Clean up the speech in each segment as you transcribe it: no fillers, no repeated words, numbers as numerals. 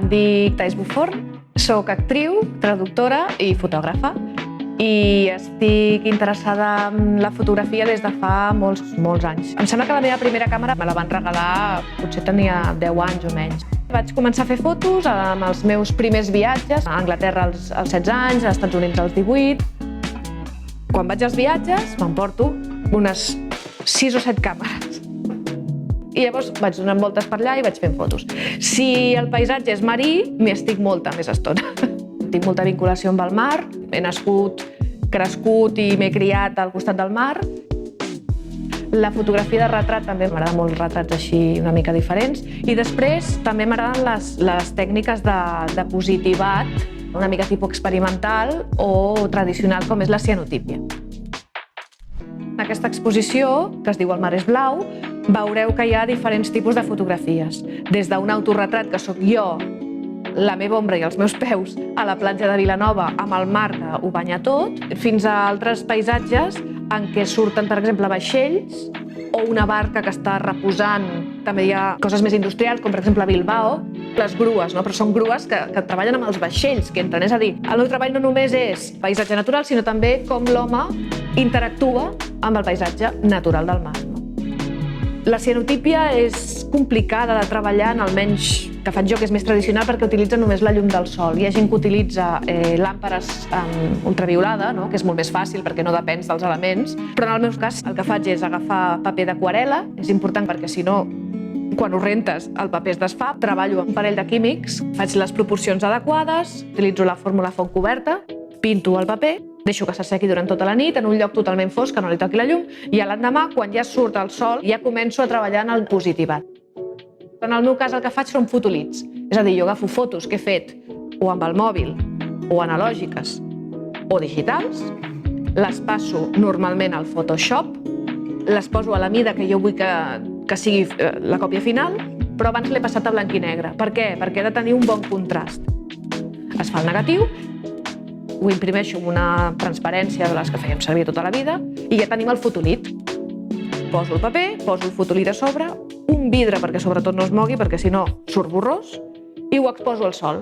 dic Thais Buforn, soc actriu, traductora i fotògrafa i estic interessada en la fotografia des de fa molts anys. Em sembla que la meva primera càmera me la van regalar, potser tenia 10 anys o menys. Vaig començar a fer fotos amb els meus primers viatges, a Anglaterra als 16 anys, als Estats Units als 18. Quan vaig als viatges m'emporto unes 6 o 7 càmeres. I llavors vaig donant voltes per allà i vaig fent fotos. Si el paisatge és marí, m'hi estic molta més estona. Tinc molta vinculació amb el mar, he nascut, crescut i m'he criat al costat del mar. La fotografia de retrat també m'agrada molt, retrats així una mica diferents. I després també m'agraden les tècniques de positivat, una mica tipus experimental o tradicional, com és la cianotípia. En aquesta exposició, que es diu El mar és blau, veureu que hi ha diferents tipus de fotografies. Des d'un autoretrat, que sóc jo, la meva ombra i els meus peus a la platja de Vilanova amb el mar que ho banya tot, fins a altres paisatges en què surten, per exemple, vaixells o una barca que està reposant. També hi ha coses més industrials, com per exemple a Bilbao, les grues, no? Però són grues que treballen amb els vaixells que entren. És a dir, el meu treball no només és paisatge natural, sinó també com l'home interactua amb el paisatge natural del mar. La cianotípia és complicada de treballar, almenys que faig jo, que és més tradicional, perquè utilitza només la llum del sol. Hi ha gent que utilitza làmperes amb ultraviolada, que és molt més fàcil perquè no depens dels elements, però en el meu cas el que faig és agafar paper d'aquarel·la, és important perquè si no, quan ho rentes, el paper es desfà. Treballo amb un parell de químics, faig les proporcions adequades, utilitzo la fórmula font coberta, pinto el paper, deixo que s'assequi durant tota la nit en un lloc totalment fosc, que no li toqui la llum, i l'endemà, quan ja surt el sol, ja començo a treballar en el positivat. En el meu cas el que faig són fotolits, és a dir, jo agafo fotos que he fet o amb el mòbil, o analògiques, o digitals, les passo normalment al Photoshop, les poso a la mida que jo vull que sigui la còpia final, però abans l'he passat a blanc i negre. Per què? Perquè he de tenir un bon contrast. Es fa el negatiu, ho imprimeixo amb una transparència de les que fèiem servir tota la vida i ja tenim el fotolit. Poso el paper, poso el fotolit a sobre, un vidre perquè sobretot no es mogui perquè si no surt borrós i ho exposo al sol.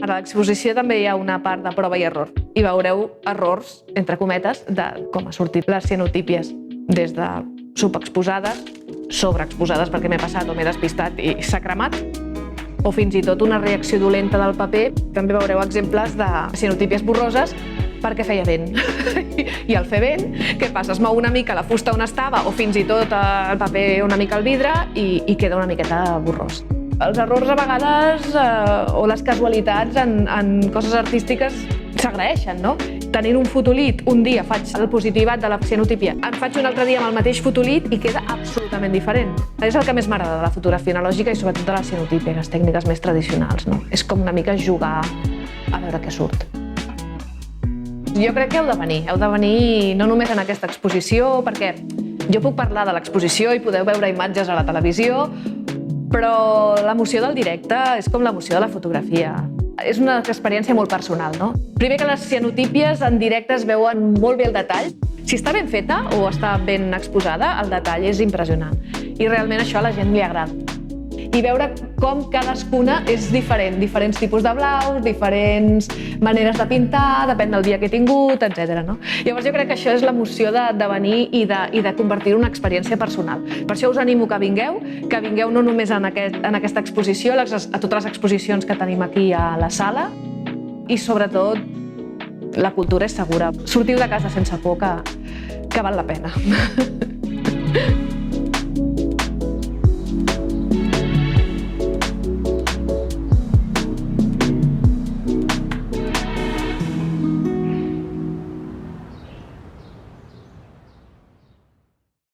A l'exposició també hi ha una part de prova i error i veureu errors, entre cometes, de com ha sortit les cianotípies, des de subexposades, sobreexposades perquè m'he passat o m'he despistat i s'ha cremat, o fins i tot una reacció dolenta del paper. També veureu exemples de cianotípies borroses perquè feia vent. I al fer vent, què passa? Es mou una mica la fusta on estava o fins i tot el paper una mica al vidre i queda una miqueta borrós. Els errors a vegades o les casualitats en coses artístiques s'agraeixen, no? Tenint un fotolit, un dia faig el positivat de la cianotípia, en faig un altre dia amb el mateix fotolit i queda absolutament diferent. És el que més m'agrada de la fotografia analògica i sobretot de la cianotípia, les tècniques més tradicionals, no? És com una mica jugar a veure què surt. Jo crec que heu de venir no només en aquesta exposició, perquè jo puc parlar de l'exposició i podeu veure imatges a la televisió, però l'emoció del directe és com l'emoció de la fotografia. És una experiència molt personal, no? Primer que les cianotípies en directe es veuen molt bé el detall. Si està ben feta o està ben exposada, el detall és impressionant. I realment això a la gent li agrada. I veure com cadascuna és diferent, diferents tipus de blaus, diferents maneres de pintar, depèn del dia que he tingut, etc. Llavors jo crec que això és l'emoció de venir i de convertir-ho en una experiència personal. Per això us animo que vingueu no només en aquesta exposició, a totes les exposicions que tenim aquí a la sala, i sobretot la cultura és segura. Sortiu de casa sense por, que val la pena.